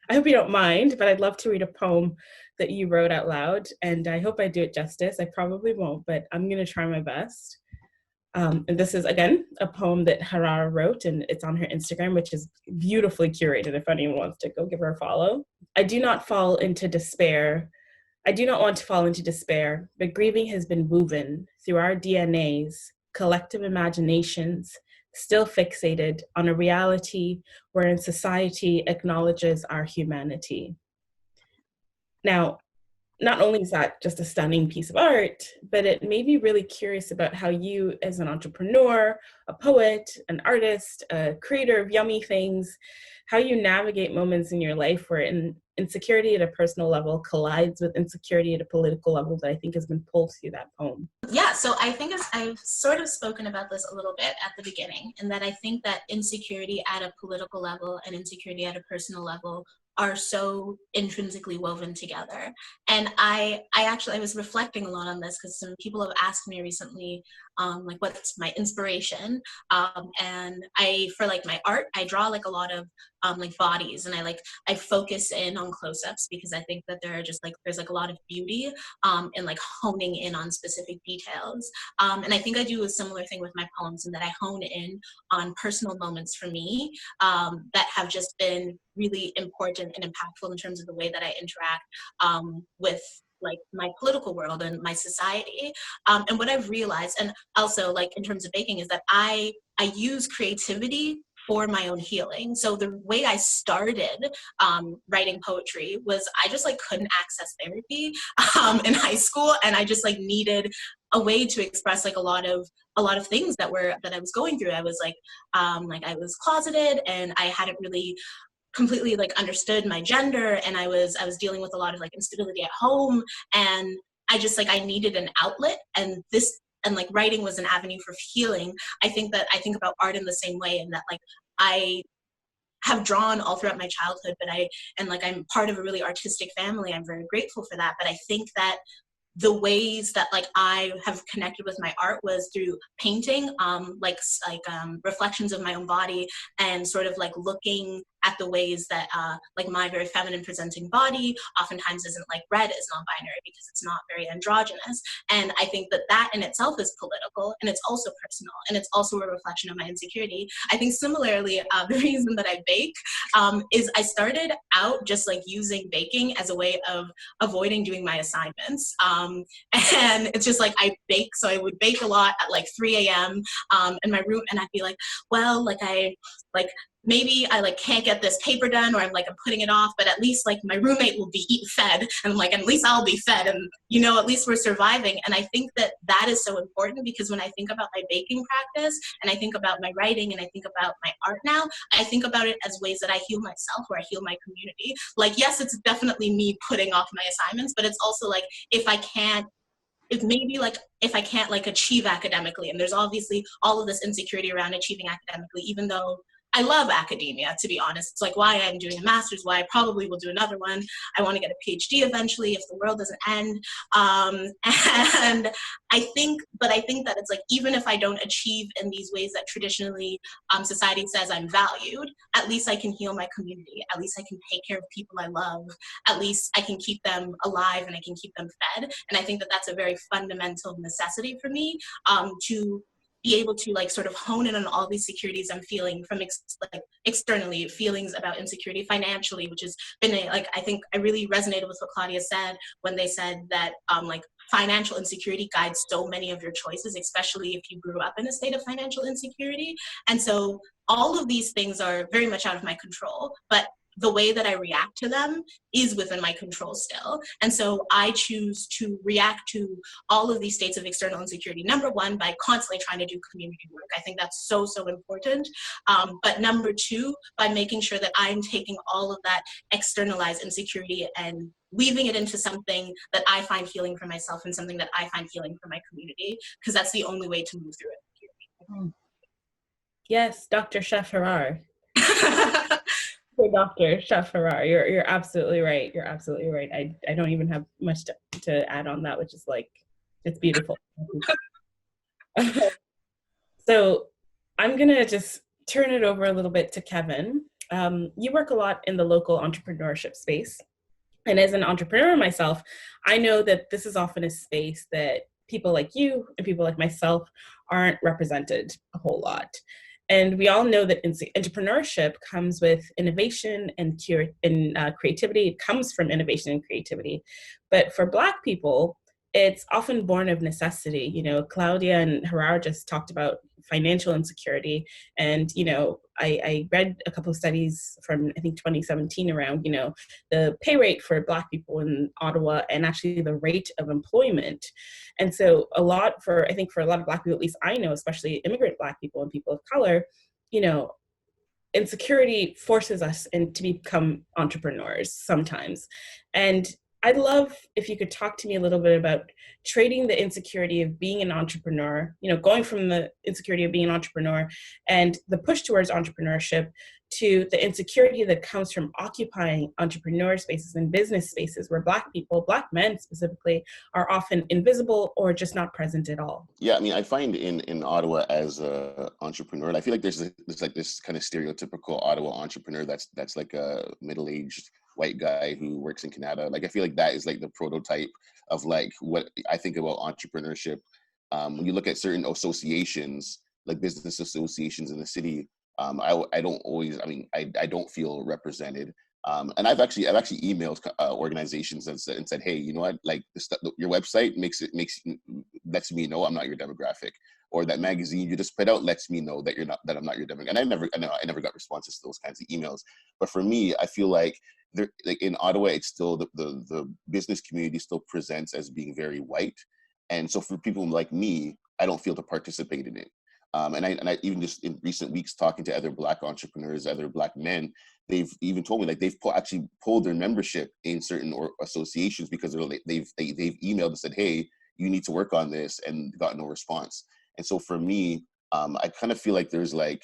I hope you don't mind, but I'd love to read a poem that you wrote out loud. And I hope I do it justice. I probably won't, but I'm going to try my best. And this is, again, a poem that Harar wrote, and it's on her Instagram, which is beautifully curated if anyone wants to go give her a follow. I do not want to fall into despair, but grieving has been woven through our DNAs, collective imaginations, still fixated on a reality wherein society acknowledges our humanity. Now, not only is that just a stunning piece of art, but it made me really curious about how you, as an entrepreneur, a poet, an artist, a creator of yummy things, how you navigate moments in your life where insecurity at a personal level collides with insecurity at a political level that I think has been pulled through that poem? Yeah, so I think I've sort of spoken about this a little bit at the beginning, and that I think that insecurity at a political level and insecurity at a personal level are so intrinsically woven together. And I was reflecting a lot on this because some people have asked me recently, like, what's my inspiration? And for like my art, I draw like a lot of like bodies, and I focus in on close-ups because I think that there's like a lot of beauty in like honing in on specific details. And I think I do a similar thing with my poems, in that I hone in on personal moments for me that have just been really important and impactful in terms of the way that I interact with like my political world and my society. And what I've realized, and also like in terms of baking, is that I use creativity for my own healing. So the way I started writing poetry was I just like couldn't access therapy in high school, and I just like needed a way to express like a lot of things that I was going through. I was like I was closeted, and I hadn't really completely like understood my gender, and I was dealing with a lot of like instability at home, and I just like I needed an outlet, and like writing was an avenue for healing. I think about art in the same way, and that like I have drawn all throughout my childhood, but I'm part of a really artistic family. I'm very grateful for that, but I think that the ways that like I have connected with my art was through painting, reflections of my own body, and sort of like looking at the ways that like my very feminine presenting body oftentimes isn't like read as non-binary because it's not very androgynous. And I think that in itself is political, and it's also personal, and it's also a reflection of my insecurity. I think similarly, the reason that I bake is I started out just like using baking as a way of avoiding doing my assignments. And it's just like I bake, so I would bake a lot at like 3 a.m. In my room, and I'd be like, well, maybe I like can't get this paper done, or I'm putting it off, but at least like my roommate will be fed, and I'm like, at least I'll be fed, and at least we're surviving. And I think that is so important, because when I think about my baking practice, and I think about my writing, and I think about my art now, I think about it as ways that I heal myself, or I heal my community. Like, yes, it's definitely me putting off my assignments, but it's also like if I can't achieve academically, and there's obviously all of this insecurity around achieving academically, even though I love academia, to be honest. It's like why I'm doing a master's, why I probably will do another one. I want to get a PhD eventually if the world doesn't end. And I think that it's like, even if I don't achieve in these ways that traditionally society says I'm valued, at least I can heal my community. At least I can take care of people I love. At least I can keep them alive, and I can keep them fed. And I think that that's a very fundamental necessity for me to be able to like sort of hone in on all these securities I'm feeling from externally, feelings about insecurity financially, which has been I think I really resonated with what Claudia said when they said that financial insecurity guides so many of your choices, especially if you grew up in a state of financial insecurity. And so all of these things are very much out of my control, but the way that I react to them is within my control still. And so I choose to react to all of these states of external insecurity, number one, by constantly trying to do community work. I think that's so, so important. But number two, by making sure that I'm taking all of that externalized insecurity and weaving it into something that I find healing for myself, and something that I find healing for my community, because that's the only way to move through it. Yes, Dr. Chef Harar. Dr. Chef Harar, you're absolutely right. You're absolutely right. I don't even have much to add on that, which is like, it's beautiful. So I'm gonna just turn it over a little bit to Kevin. You work a lot in the local entrepreneurship space. And as an entrepreneur myself, I know that this is often a space that people like you and people like myself aren't represented a whole lot. And we all know that entrepreneurship comes with innovation and creativity. It comes from innovation and creativity. But for Black people, it's often born of necessity. Claudia and Harar just talked about financial insecurity. And, I read a couple of studies from, I think, 2017 around, the pay rate for Black people in Ottawa, and actually the rate of employment. And so for a lot of Black people, at least I know, especially immigrant Black people and people of color, insecurity forces us to become entrepreneurs sometimes. And I'd love if you could talk to me a little bit about trading the insecurity of being an entrepreneur, going from the insecurity of being an entrepreneur and the push towards entrepreneurship to the insecurity that comes from occupying entrepreneur spaces and business spaces where Black people, Black men specifically, are often invisible or just not present at all. Yeah, I mean, I find in Ottawa as an entrepreneur, I feel like there's like this kind of stereotypical Ottawa entrepreneur that's like a middle-aged white guy who works in Canada. Like, I feel like that is like the prototype of like what I think about entrepreneurship. When you look at certain associations, like business associations in the city, I don't always, I don't feel represented. And I've actually emailed organizations and said, hey, you know what, like your website lets me know I'm not your demographic, or that magazine you just put out lets me know that I'm not your demographic. And I never got responses to those kinds of emails. But for me, I feel like like in Ottawa, it's still the business community still presents as being very white, and so for people like me, I don't feel to participate in it. And I even just in recent weeks talking to other Black entrepreneurs, other Black men, they've even told me like they've actually pulled their membership in certain associations because they've emailed and said, hey, you need to work on this, and got no response. And so for me, I kind of feel like there's like,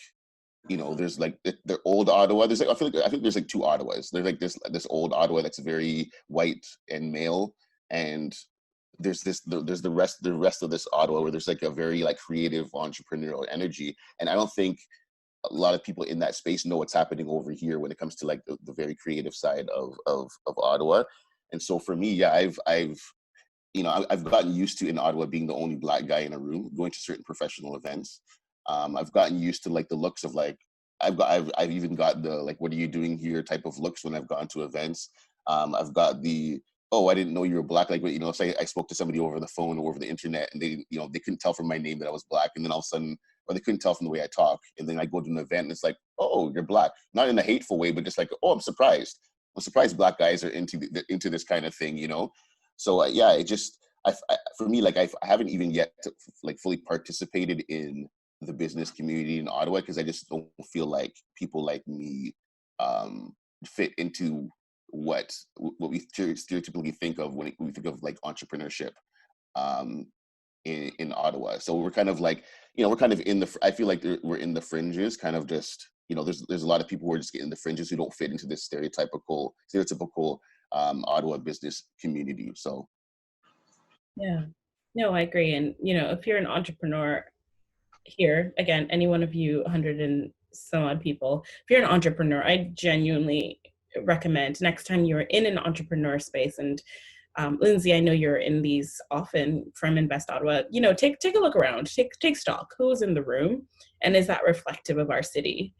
there's like the old Ottawa. There's like I think there's like two Ottawas. There's like this old Ottawa that's very white and male, and there's the rest of this Ottawa where there's like a very like creative entrepreneurial energy. And I don't think a lot of people in that space know what's happening over here when it comes to like the very creative side of Ottawa. And so for me, yeah, I've gotten used to in Ottawa being the only Black guy in a room, going to certain professional events. I've gotten used to like the looks of like I've even got the like, what are you doing here type of looks when I've gone to events. I've got the, oh, I didn't know you were Black. Like, say I spoke to somebody over the phone or over the internet, and they couldn't tell from my name that I was Black, and then all of a sudden, or they couldn't tell from the way I talk, and then I go to an event and it's like, oh, you're Black, not in a hateful way, but just like, oh, I'm surprised Black guys are into this kind of thing, So yeah, it just for me, like I haven't even yet like fully participated in the business community in Ottawa because I just don't feel like people like me fit into what we stereotypically think of when we think of like entrepreneurship in Ottawa. So we're kind of like, we're kind of I feel like we're in the fringes, kind of just, there's a lot of people who are just getting the fringes who don't fit into this stereotypical Ottawa business community. So yeah, no, I agree. And if you're an entrepreneur here, again, any one of you 100 and some odd people, if you're an entrepreneur, I genuinely recommend next time you're in an entrepreneur space, and Lindsey, I know you're in these often from Invest Ottawa, take a look around, take stock, who's in the room, and is that reflective of our city?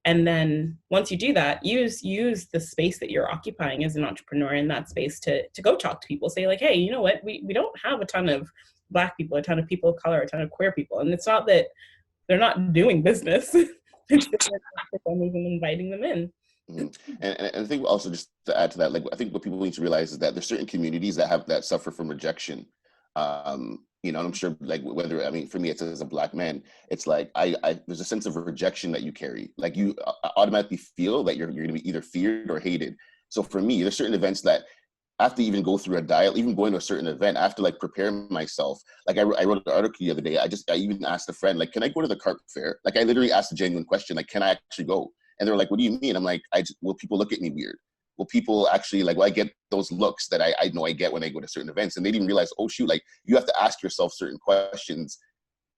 And then once you do that, use the space that you're occupying as an entrepreneur in that space to go talk to people, say like, hey, you know what, we don't have a ton of Black people, a ton of people of color, a ton of queer people, and it's not that they're not doing business, it's just I'm even inviting them in. Mm-hmm. And I think also, just to add to that, like I think what people need to realize is that there's certain communities that suffer from rejection. I'm sure like whether, for me, it's as a Black man, it's like there's a sense of rejection that you carry. Like you automatically feel that you're going to be either feared or hated. So for me, there's certain events that I have to even go through a dial, even going to a certain event, I have to like prepare myself. Like I wrote an article the other day. I even asked a friend, like, can I go to the carp fair? Like I literally asked a genuine question, like, can I actually go? And they were like, what do you mean? I'm like, will people look at me weird? Will people actually like, I get those looks that I know I get when I go to certain events. And they didn't realize, oh shoot, like you have to ask yourself certain questions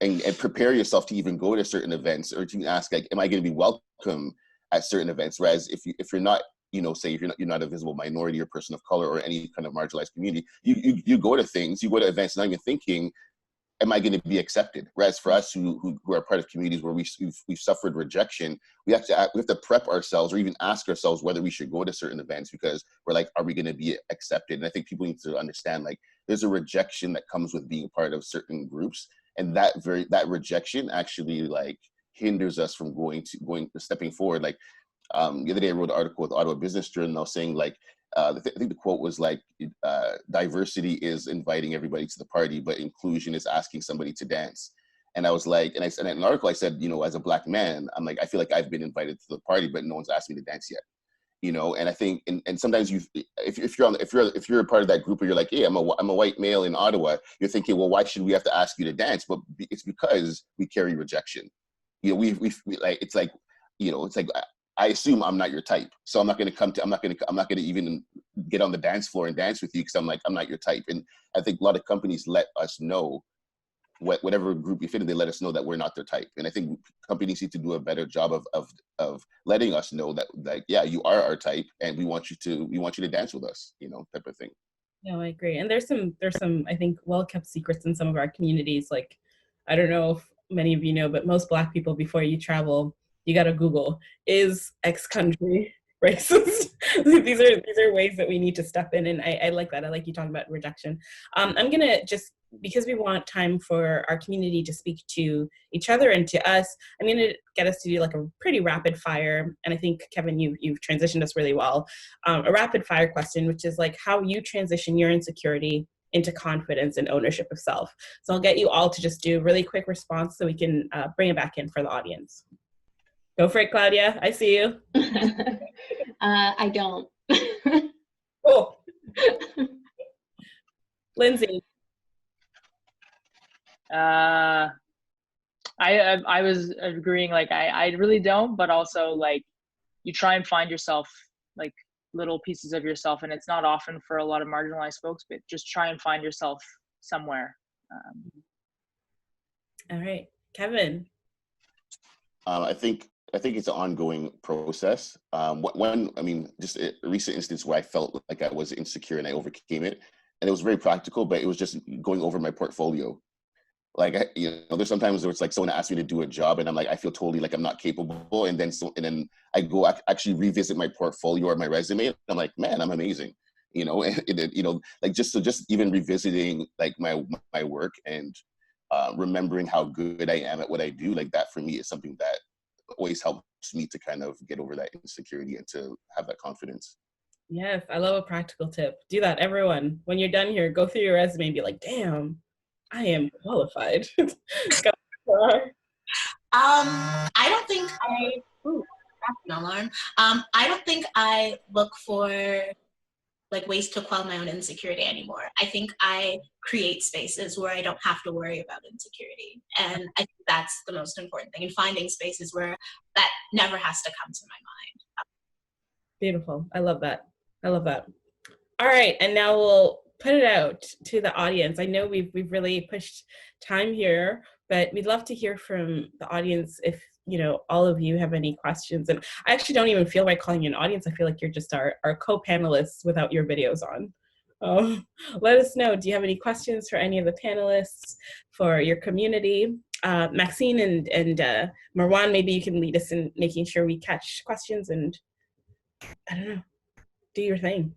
and prepare yourself to even go to certain events, or to ask like, am I going to be welcome at certain events? Whereas if you're not, say if you're not a visible minority or person of color or any kind of marginalized community, you go to things, you go to events not even thinking, am I going to be accepted? Whereas for us who are part of communities where we've suffered rejection, we have to prep ourselves or even ask ourselves whether we should go to certain events, because we're like, are we going to be accepted? And I think people need to understand, like, there's a rejection that comes with being part of certain groups, and that rejection actually like hinders us from stepping forward. Like the other day I wrote an article with Ottawa Business Journal saying like, I think the quote was like, diversity is inviting everybody to the party, but inclusion is asking somebody to dance. And I was like, and I said in an article, I said, you know, as a Black man, I'm like, I feel like I've been invited to the party, but no one's asked me to dance yet. You know, and I think, and sometimes if you're a part of that group, where you're like, hey, I'm a white male in Ottawa, you're thinking, well, why should we have to ask you to dance? But it's because we carry rejection. You know, we like, it's like, you know, it's like, I assume I'm not your type, so I'm not going to even get on the dance floor and dance with you, because I'm like, I'm not your type. And I think a lot of companies let us know, whatever group you fit in, they let us know that we're not their type. And I think companies need to do a better job of letting us know that, yeah, you are our type, and we want you to dance with us, you know, type of thing. No, I agree. And there's some I think well-kept secrets in some of our communities. Like, I don't know if many of you know, but most Black people, before you travel, you got to Google, is X country racist? These are ways that we need to step in. And I like that. I like you talking about rejection. I'm going to just, because we want time for our community to speak to each other and to us, I'm going to get us to do like a pretty rapid fire. And I think, Kevin, you've transitioned us really well. A rapid fire question, which is like how you transition your insecurity into confidence and ownership of self. So I'll get you all to just do a really quick response so we can bring it back in for the audience. Go for it, Claudia. I see you. I don't. Cool. Lindsey. I was agreeing, like, I really don't, but also, like, you try and find yourself, like, little pieces of yourself, and it's not often for a lot of marginalized folks, but just try and find yourself somewhere. All right, Kevin. I think it's an ongoing process. Just a recent instance where I felt like I was insecure and I overcame it, and it was very practical, but it was just going over my portfolio. Like, there's sometimes where it's like someone asks me to do a job, and I'm like, I feel totally like I'm not capable, and then I go actually revisit my portfolio or my resume, and I'm like, man, I'm amazing, you know, and like just even revisiting like my work and remembering how good I am at what I do, like that for me is something that always helps me to kind of get over that insecurity and to have that confidence. Yes, I love a practical tip. Do that, everyone. When you're done here, go through your resume and be like, damn, I am qualified. I don't think I don't think I look for like ways to quell my own insecurity anymore. I think I create spaces where I don't have to worry about insecurity. And I think that's the most important thing, in finding spaces where that never has to come to my mind. Beautiful. I love that. All right, and now we'll put it out to the audience. I know we've really pushed time here, but we'd love to hear from the audience if, all of you have any questions. And I actually don't even feel like calling you an audience. I feel like you're just our co-panelists without your videos on. Let us know. Do you have any questions for any of the panelists, for your community? Maxine and Marwan, maybe you can lead us in making sure we catch questions and, I don't know, do your thing.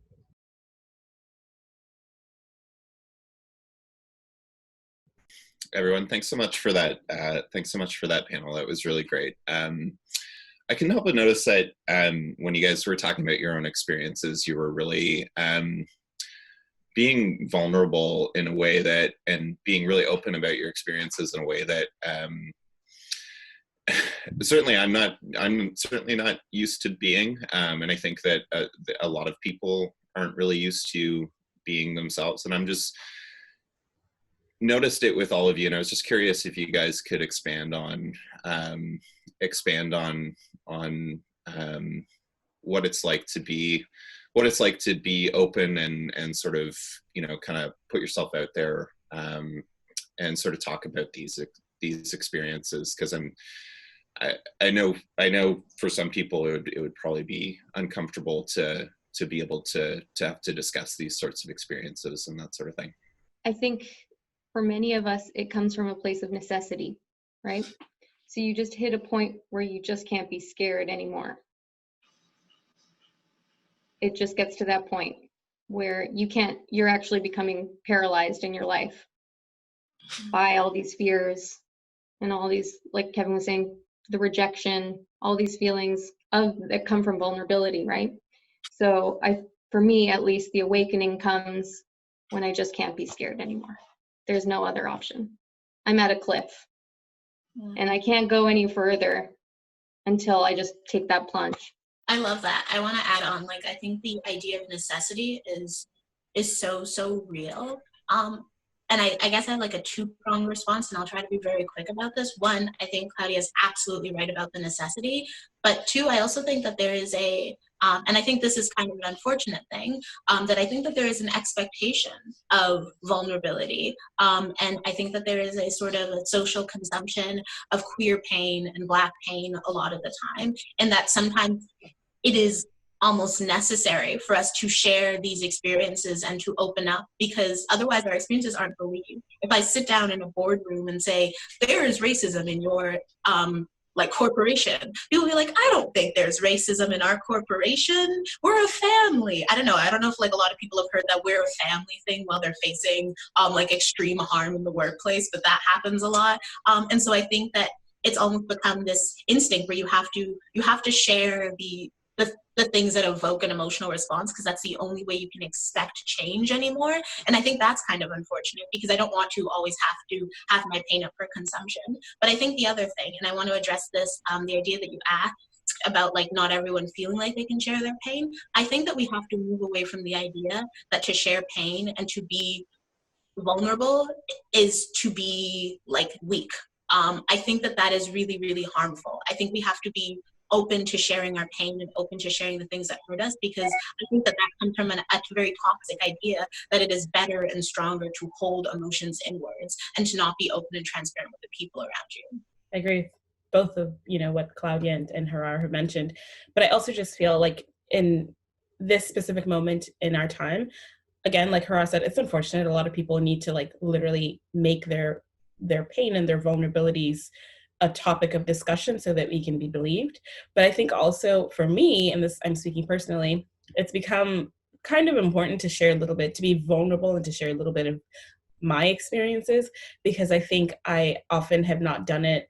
Everyone, thanks so much for that. Thanks so much for that panel. That was really great. I couldn't help but notice that when you guys were talking about your own experiences, you were really being vulnerable in a way that, and being really open about your experiences in a way that certainly I'm certainly not used to being, and I think that a lot of people aren't really used to being themselves. And I'm just noticed it with all of you, and I was just curious if you guys could expand on what it's like to be open and sort of, kind of put yourself out there and sort of talk about these experiences, because I know for some people it would probably be uncomfortable to be able to have to discuss these sorts of experiences and that sort of thing. I think for many of us, it comes from a place of necessity, right? So you just hit a point where you just can't be scared anymore. It just gets to that point where you're actually becoming paralyzed in your life by all these fears and all these, like Kevin was saying, the rejection, all these feelings that come from vulnerability, right? So for me, at least, the awakening comes when I just can't be scared anymore. There's no other option. I'm at a cliff And I can't go any further until I just take that plunge. I love that. I want to add on, like, I think the idea of necessity is so real. And I guess I have like a two-pronged response, and I'll try to be very quick about this. One, I think Claudia is absolutely right about the necessity. But two, I also think that there is and I think this is kind of an unfortunate thing, that I think that there is an expectation of vulnerability. And I think that there is a sort of a social consumption of queer pain and Black pain a lot of the time. And that sometimes it is almost necessary for us to share these experiences and to open up, because otherwise our experiences aren't believed. If I sit down in a boardroom and say, there is racism in your like corporation, people will be like, I don't think there's racism in our corporation. We're a family. I don't know if like a lot of people have heard that we're a family thing while they're facing like extreme harm in the workplace, but that happens a lot. And so I think that it's almost become this instinct where you have to share the things that evoke an emotional response, because that's the only way you can expect change anymore. And I think that's kind of unfortunate, because I don't want to always have to have my pain up for consumption. But I think the other thing, and I want to address this, the idea that you asked about like not everyone feeling like they can share their pain. I think that we have to move away from the idea that to share pain and to be vulnerable is to be like weak. I think that is really, really harmful. I think we have to be open to sharing our pain and open to sharing the things that hurt us, because I think that comes from a very toxic idea that it is better and stronger to hold emotions inwards and to not be open and transparent with the people around you. I agree with both of what Claudia and Harar have mentioned, but I also just feel like in this specific moment in our time, again, like Harar said, it's unfortunate. A lot of people need to like literally make their pain and their vulnerabilities a topic of discussion so that we can be believed. But I think also for me, and this I'm speaking personally, it's become kind of important to share a little bit, to be vulnerable and to share a little bit of my experiences, because I think I often have not done it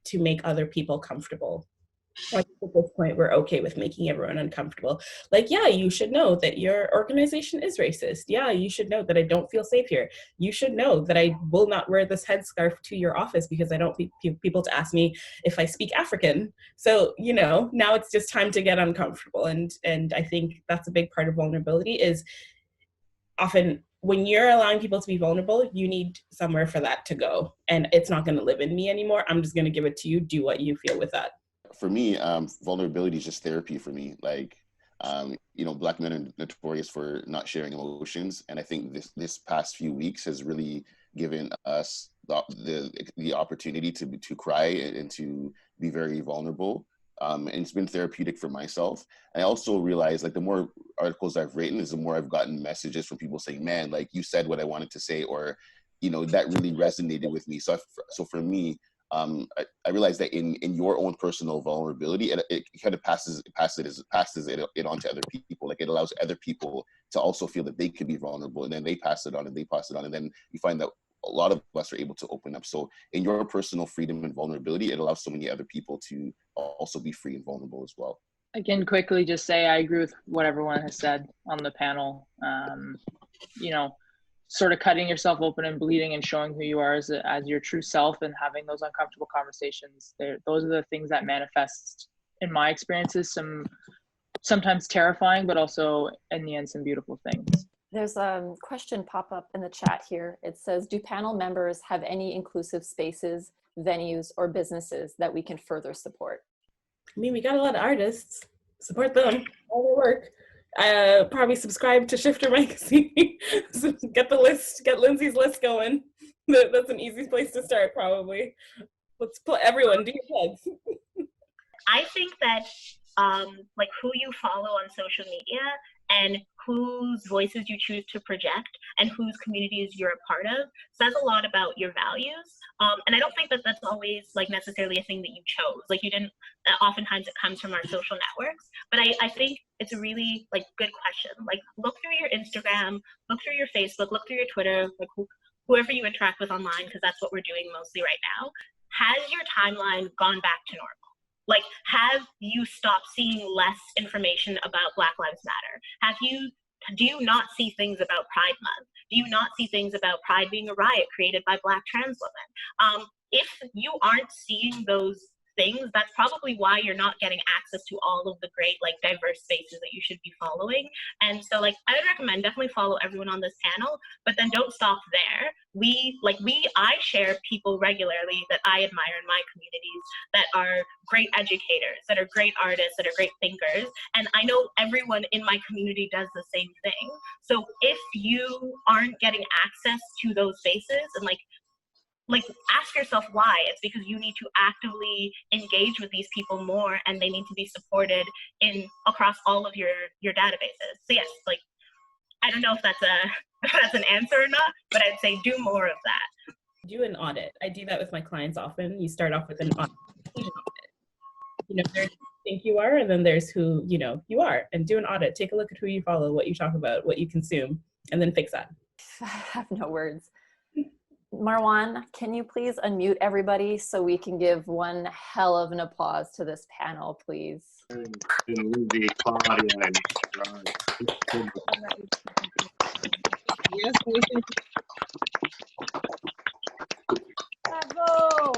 to make other people comfortable. At this point, we're okay with making everyone uncomfortable. Like, yeah, you should know that your organization is racist. Yeah, you should know that I don't feel safe here. You should know that I will not wear this headscarf to your office because I don't want people to ask me if I speak African. So, now it's just time to get uncomfortable. And I think that's a big part of vulnerability is often when you're allowing people to be vulnerable, you need somewhere for that to go. And it's not going to live in me anymore. I'm just going to give it to you. Do what you feel with that. For me, vulnerability is just therapy for me. Like, Black men are notorious for not sharing emotions, and I think this past few weeks has really given us the opportunity to cry and to be very vulnerable. And it's been therapeutic for myself. I also realized, like, the more articles I've written, is the more I've gotten messages from people saying, "Man, like you said what I wanted to say," or, that really resonated with me. So for me, I realized that in your own personal vulnerability, it kind of passes it on to other people. Like, it allows other people to also feel that they can be vulnerable, and then they pass it on, and then you find that a lot of us are able to open up. So in your personal freedom and vulnerability, it allows so many other people to also be free and vulnerable as well. I can quickly just say I agree with what everyone has said on the panel. Sort of cutting yourself open and bleeding and showing who you are as your true self and having those uncomfortable conversations. Those are the things that manifest, in my experiences, sometimes terrifying, but also in the end, some beautiful things. There's a question pop up in the chat here. It says, do panel members have any inclusive spaces, venues, or businesses that we can further support? I mean, we got a lot of artists. Support them, all their work. Probably subscribe to Shifter Magazine. So get the list, get Lindsey's list going. That's an easy place to start, probably. Let's put everyone, do your plugs. I think that like who you follow on social media and whose voices you choose to project and whose communities you're a part of says a lot about your values. And I don't think that that's always like necessarily a thing that you chose. Like you didn't, oftentimes it comes from our social networks, but I think it's a really like good question. Like look through your Instagram, look through your Facebook, look through your Twitter, like whoever you interact with online, because that's what we're doing mostly right now. Has your timeline gone back to normal? Like, have you stopped seeing less information about Black Lives Matter? Do you not see things about Pride Month? Do you not see things about Pride being a riot created by Black trans women? if you aren't seeing those things, that's probably why you're not getting access to all of the great, like, diverse spaces that you should be following. And so, like, I would recommend definitely follow everyone on this panel, but then don't stop there. I share people regularly that I admire in my communities that are great educators, that are great artists, that are great thinkers. And I know everyone in my community does the same thing. So if you aren't getting access to those spaces, and like ask yourself why. It's because you need to actively engage with these people more, and they need to be supported across all of your databases. So yes, like, I don't know if that's an answer or not, but I'd say do more of that. Do an audit. I do that with my clients often. You start off with an audit. You know, there's who you think you are, and then there's who you are, and do an audit. Take a look at who you follow, what you talk about, what you consume, and then fix that. I have no words. Marwan, can you please unmute everybody so we can give one hell of an applause to this panel, please? Lindsey, Claudia, and Yes, Bravo!